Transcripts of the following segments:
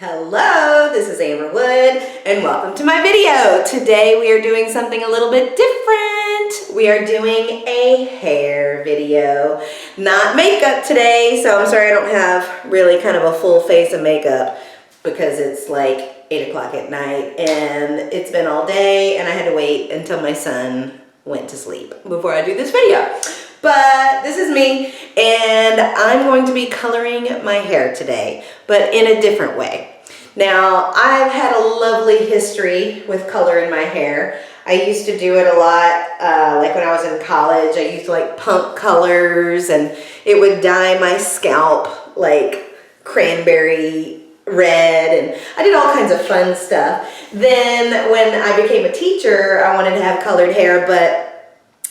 Hello, this is Amber Wood and welcome to my video. Today we are doing something a little bit different. We are doing a hair video, not makeup today. So I'm sorry I don't have really kind of a full face of makeup because it's like 8 o'clock at night and it's been all day and I had to wait until my son went to sleep before I do this video. But this is me and I'm going to be coloring my hair today, but in a different way. Now, I've had a lovely history with color in my hair. I used to do it a lot, like when I was in college. I used to like punk colors and it would dye my scalp like cranberry red, and I did all kinds of fun stuff. Then when I became a teacher, I wanted to have colored hair, but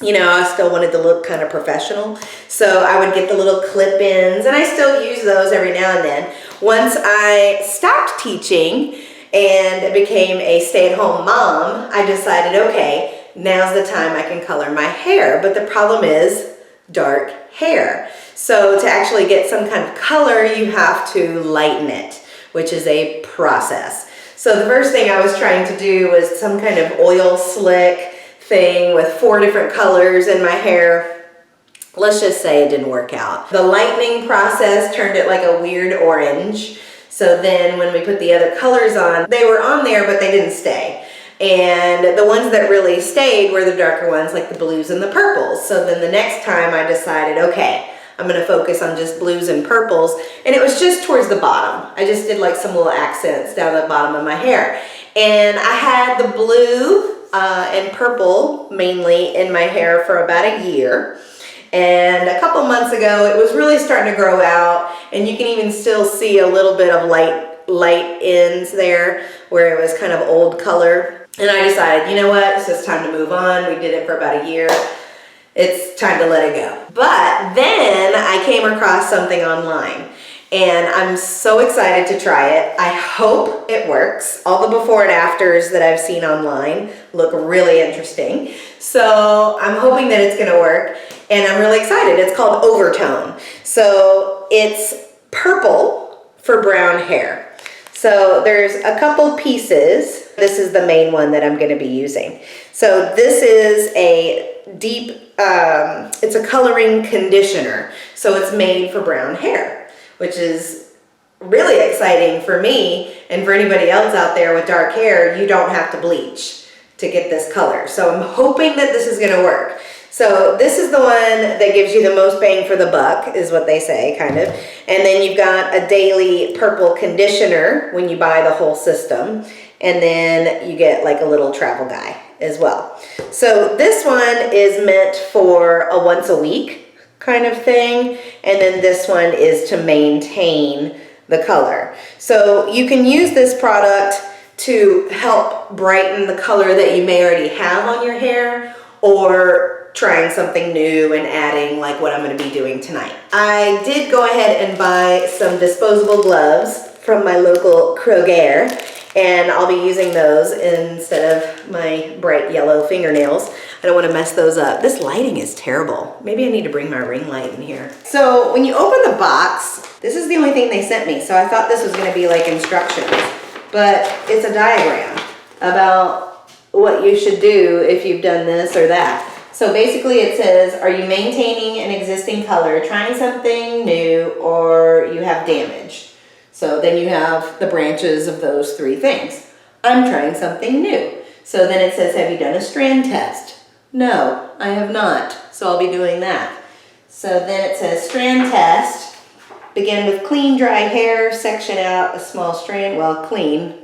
you know, I still wanted to look kind of professional. So I would get the little clip-ins, and I still use those every now and then. Once I stopped teaching and became a stay-at-home mom, I decided, okay, now's the time I can color my hair. But the problem is dark hair. So to actually get some kind of color, you have to lighten it, which is a process. So the first thing I was trying to do was some kind of oil slick thing with 4 different colors in my hair. Let's just say it didn't work out. The lightening process turned it like a weird orange. So then when we put the other colors on, they were on there, but they didn't stay. And the ones that really stayed were the darker ones, like the blues and the purples. So then the next time I decided, okay, I'm gonna focus on just blues and purples. And it was just towards the bottom. I just did like some little accents down the bottom of my hair. And I had the blue and purple mainly in my hair for about a year. And a couple months ago, it was really starting to grow out, and you can even still see a little bit of light ends there where it was kind of old color. And I decided, you know what, it's just time to move on. We did it for about a year. It's time to let it go. But then I came across something online, and I'm so excited to try it. I hope it works. All the before and afters that I've seen online look really interesting. So I'm hoping that it's gonna work, and I'm really excited. It's called oVertone. So it's purple for brown hair. So there's a couple pieces. This is the main one that I'm gonna be using. So this is a deep, it's a coloring conditioner. So it's made for brown hair, which is really exciting for me and for anybody else out there with dark hair. You don't have to bleach to get this color. So I'm hoping that this is gonna work. So this is the one that gives you the most bang for the buck, is what they say, kind of. And then you've got a daily purple conditioner when you buy the whole system. And then you get like a little travel guy as well. So this one is meant for a once a week kind of thing, and then this one is to maintain the color. So you can use this product to help brighten the color that you may already have on your hair, or trying something new and adding like what I'm going to be doing tonight. I did go ahead and buy some disposable gloves from my local Kroger, and I'll be using those instead of my bright yellow fingernails. I don't want to mess those up. This lighting is terrible. Maybe I need to bring my ring light in here. So when you open the box, this is the only thing they sent me. So I thought this was going to be like instructions, but it's a diagram about what you should do if you've done this or that. So basically it says, are you maintaining an existing color, trying something new, or you have damage? So then you have the branches of those 3 things. I'm trying something new. So then it says, have you done a strand test? No, I have not. So I'll be doing that. So then it says strand test. Begin with clean, dry hair. Section out a small strand. Well, clean.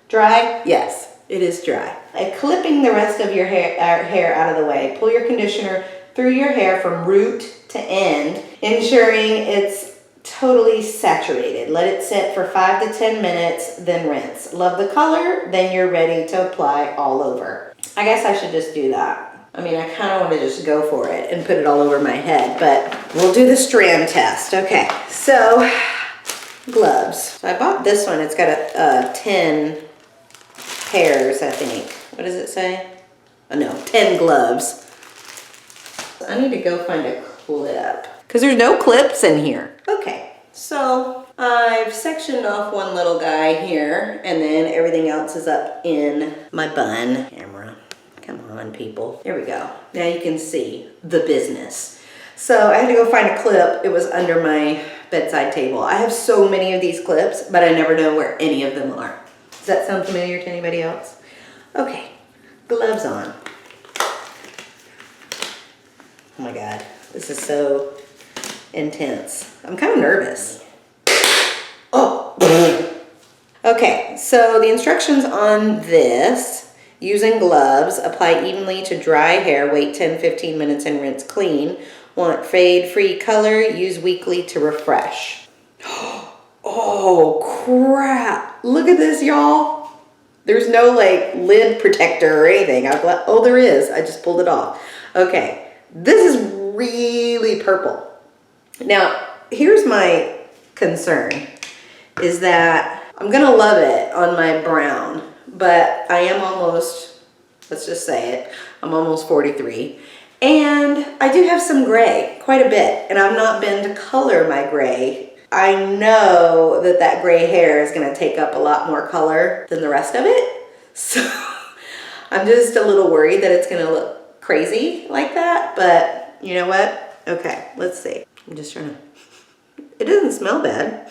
Dry? Yes, it is dry. Clipping the rest of your hair out of the way. Pull your conditioner through your hair from root to end, ensuring it's totally saturated. Let it sit for 5 to 10 minutes, then rinse. Love the color, then you're ready to apply all over. I guess I should just do that. I mean, I kind of want to just go for it and put it all over my head, but we'll do the strand test. Okay, so gloves. So I bought this one. It's got 10 pairs, I think. What does it say? Oh no, 10 gloves. I need to go find a clip because there's no clips in here. Okay, so I've sectioned off one little guy here, and then everything else is up in my bun. Camera, come on people. There we go. Now you can see the business. So I had to go find a clip. It was under my bedside table. I have so many of these clips, but I never know where any of them are. Does that sound familiar to anybody else? Okay, gloves on. Oh my God, this is so intense. I'm kind of nervous. Oh. Okay, so the instructions on this: using gloves, apply evenly to dry hair, wait 10-15 minutes and rinse clean. Want fade-free color, use weekly to refresh. Oh crap, look at this, y'all. There's no like lid protector or anything. Oh, there is, I just pulled it off. Okay. This is really purple. Now, here's my concern, is that I'm gonna love it on my brown, but I am almost, let's just say it, I'm almost 43. And I do have some gray, quite a bit, and I've not been to color my gray. I know that that gray hair is gonna take up a lot more color than the rest of it. So I'm just a little worried that it's gonna look crazy like that, but you know what? Okay, let's see. I'm just trying to, it doesn't smell bad.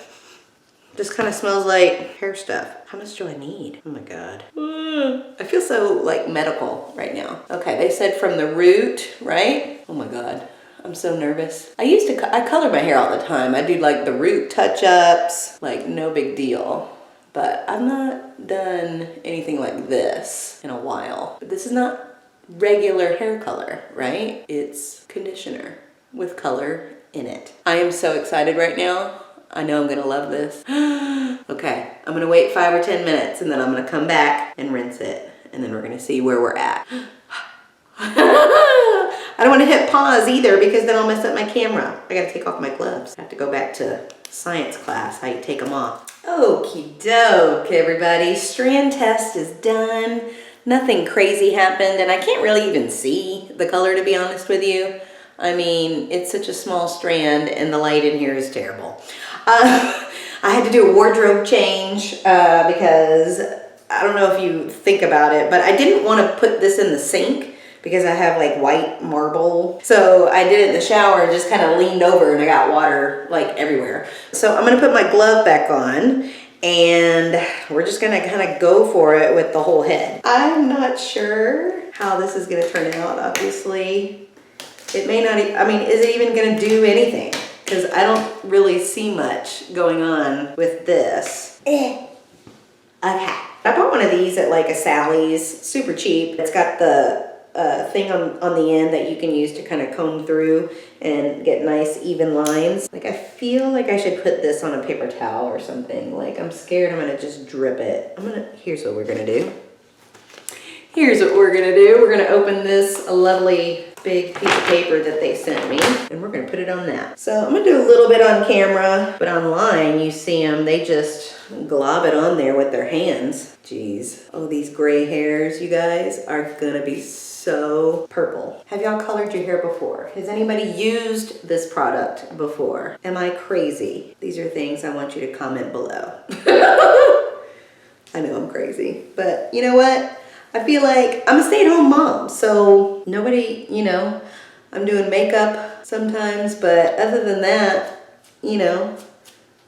Just kind of smells like hair stuff. How much do I need? Oh my God. I feel so like medical right now. Okay, they said from the root, right? Oh my God, I'm so nervous. I color my hair all the time. I do like the root touch-ups, like no big deal. But I've not done anything like this in a while. But this is not regular hair color, right? It's conditioner with color in it. I am so excited right now. I know I'm gonna love this. Okay, I'm gonna wait 5 or 10 minutes and then I'm gonna come back and rinse it. And then we're gonna see where we're at. I don't wanna hit pause either because then I'll mess up my camera. I gotta take off my gloves. I have to go back to science class, how you take them off. Okie doke, everybody. Strand test is done. Nothing crazy happened, and I can't really even see the color, to be honest with you. I mean, it's such a small strand, and the light in here is terrible. I had to do a wardrobe change because I don't know if you think about it, but I didn't want to put this in the sink because I have like white marble. So I did it in the shower and just kind of leaned over, and I got water like everywhere. So I'm gonna put my glove back on, and we're just gonna kind of go for it with the whole head. I'm not sure how this is gonna turn out, obviously. It may not, I mean, is it even gonna do anything? Because I don't really see much going on with this. Okay. I bought one of these at like a Sally's, super cheap. It's got the thing on the end that you can use to kind of comb through and get nice even lines. Like I feel like I should put this on a paper towel or something. Like I'm scared I'm gonna just drip it. Here's what we're gonna do. Here's what we're gonna do. We're gonna open this lovely big piece of paper that they sent me, and we're gonna put it on that. So I'm gonna do a little bit on camera, but online you see them, they just glob it on there with their hands. Jeez. Oh, these gray hairs, you guys, are gonna be so purple. Have y'all colored your hair before? Has anybody used this product before? Am I crazy? These are things I want you to comment below. I know I'm crazy, but you know what? I feel like I'm a stay-at-home mom, so nobody, you know, I'm doing makeup sometimes, but other than that, you know,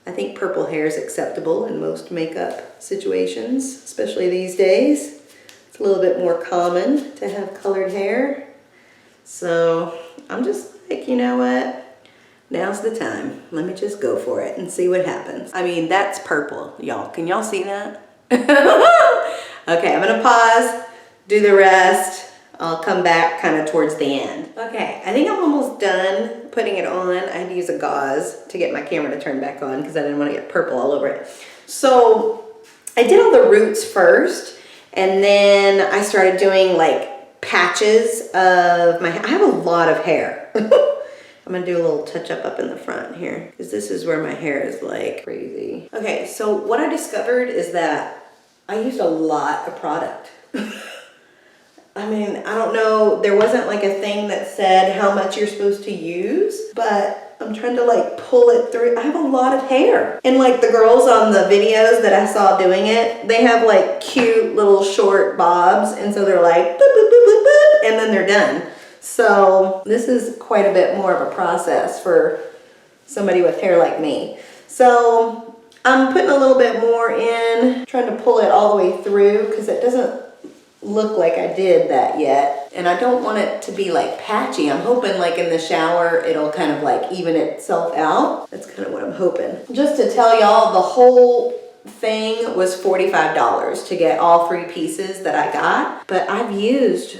I think purple hair is acceptable in most makeup situations, especially these days. It's a little bit more common to have colored hair. So I'm just like, you know what? Now's the time. Let me just go for it and see what happens. I mean, that's purple, y'all. Can y'all see that? Okay, I'm gonna pause, do the rest. I'll come back kind of towards the end. Okay, I think I'm almost done putting it on. I had to use a gauze to get my camera to turn back on because I didn't want to get purple all over it. So I did all the roots first, and then I started doing like patches of my hair. I have a lot of hair. I'm gonna do a little touch up in the front here because this is where my hair is like crazy. Okay, so what I discovered is that I used a lot of product. I mean, I don't know, there wasn't like a thing that said how much you're supposed to use, but I'm trying to like pull it through. I have a lot of hair. And like the girls on the videos that I saw doing it, they have like cute little short bobs. And so they're like, boop, boop, boop, boop, boop, and then they're done. So this is quite a bit more of a process for somebody with hair like me. So I'm putting a little bit more in, trying to pull it all the way through because it doesn't look like I did that yet. And I don't want it to be like patchy. I'm hoping like in the shower, it'll kind of like even itself out. That's kind of what I'm hoping. Just to tell y'all, the whole thing was $45 to get all 3 pieces that I got. But I've used,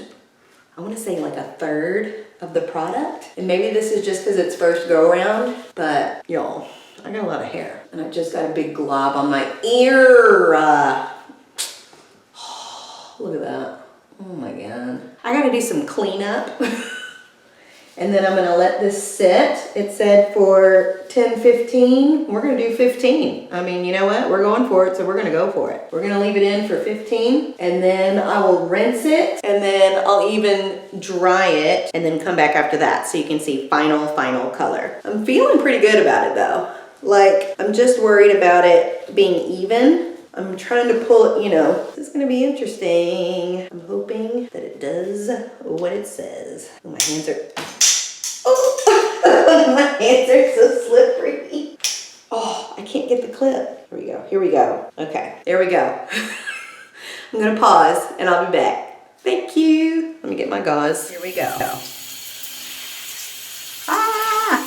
I want to say like a third of the product. And maybe this is just because it's first go around, but y'all, I got a lot of hair. And I just got a big glob on my ear. Look at that. Oh my God. I gotta do some cleanup. And then I'm gonna let this sit. It said for 10-15. We're gonna do 15. I mean, you know what? We're going for it, so we're gonna go for it. We're gonna leave it in for 15, and then I will rinse it, and then I'll even dry it, and then come back after that so you can see final color. I'm feeling pretty good about it though. Like, I'm just worried about it being even. I'm trying to pull it, you know, this is gonna be interesting. I'm hoping that it does what it says. Oh, my hands are, oh, my hands are so slippery. Oh, I can't get the clip. Here we go. Okay, there we go. I'm gonna pause and I'll be back. Thank you. Let me get my gauze. Here we go. Ah!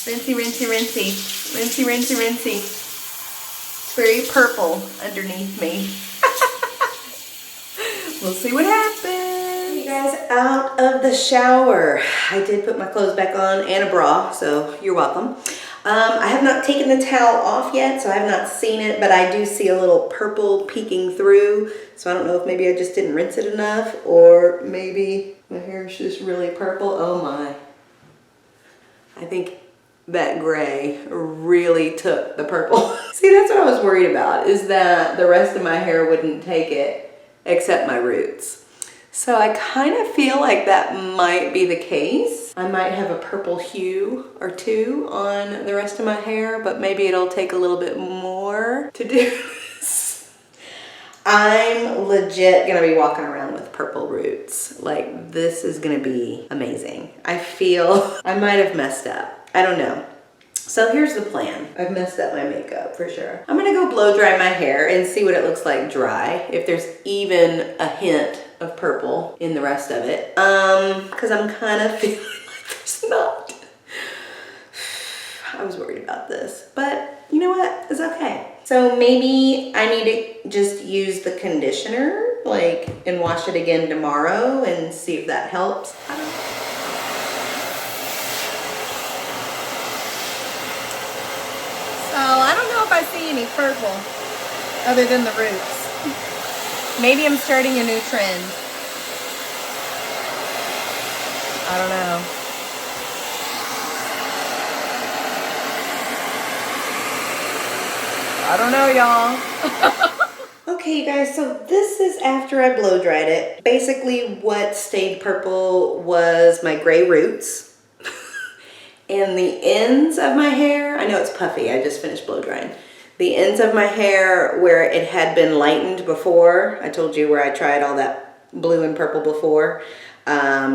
Rinsey, rinsey, rinsey. Rinsey, rinsey, rinsey. Very purple underneath me. We'll see what happens. You guys, out of the shower. I did put my clothes back on and a bra, so you're welcome. I have not taken the towel off yet, so I have not seen it, but I do see a little purple peeking through. So I don't know if maybe I just didn't rinse it enough, or maybe my hair is just really purple. Oh my. I think that gray really took the purple. See, that's what I was worried about, is that the rest of my hair wouldn't take it except my roots. So I kind of feel like that might be the case. I might have a purple hue or two on the rest of my hair, but maybe it'll take a little bit more to do this. I'm legit gonna be walking around with purple roots. Like, this is gonna be amazing. I feel I might have messed up. I don't know. So here's the plan. I've messed up my makeup for sure. I'm gonna go blow dry my hair and see what it looks like dry, if there's even a hint of purple in the rest of it. Because I'm kind of feeling like there's not. I was worried about this, but you know what? It's okay. So maybe I need to just use the conditioner, like, and wash it again tomorrow and see if that helps. I don't know. So I don't know if I see any purple other than the roots. Maybe I'm starting a new trend. I don't know. I don't know, y'all. Okay, you guys, so this is after I blow dried it. Basically, what stayed purple was my gray roots. And the ends of my hair, I know it's puffy, I just finished blow drying. The ends of my hair where it had been lightened before, I told you where I tried all that blue and purple before.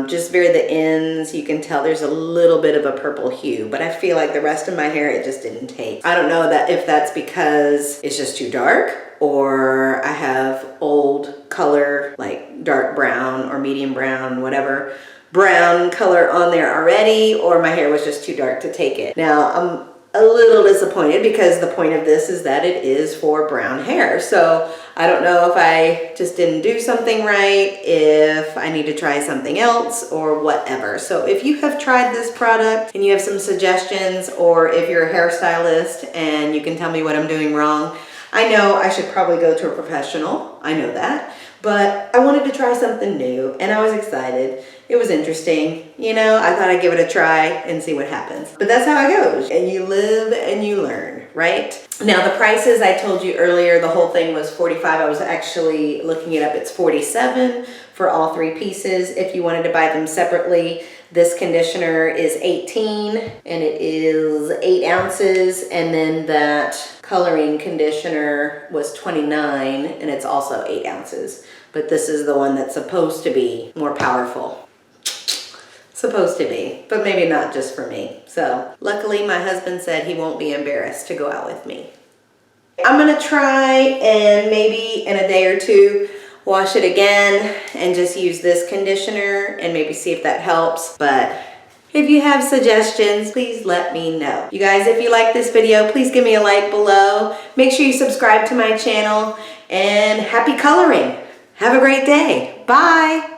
Just very the ends, you can tell there's a little bit of a purple hue, but I feel like the rest of my hair, it just didn't take. I don't know if that's because it's just too dark, or I have old color, like dark brown or medium brown, whatever, brown color on there already, or my hair was just too dark to take it. Now, I'm a little disappointed because the point of this is that it is for brown hair. So I don't know if I just didn't do something right, if I need to try something else or whatever. So if you have tried this product and you have some suggestions, or if you're a hairstylist and you can tell me what I'm doing wrong, I know I should probably go to a professional. I know that. But I wanted to try something new and I was excited. It was interesting. You know, I thought I'd give it a try and see what happens. But that's how it goes. And you live and you learn, right? Now the prices, I told you earlier, the whole thing was $45. I was actually looking it up. It's $47 for all 3 pieces. If you wanted to buy them separately, This conditioner is 18 and it is 8 ounces. And then that coloring conditioner was 29 and it's also 8 ounces. But this is the one that's supposed to be more powerful. Supposed to be, but maybe not just for me. So luckily my husband said he won't be embarrassed to go out with me. I'm gonna try and maybe in a day or two wash it again and just use this conditioner and maybe see if that helps. But if you have suggestions, please let me know. You guys, if you like this video, please give me a like below. Make sure you subscribe to my channel and happy coloring. Have a great day. Bye.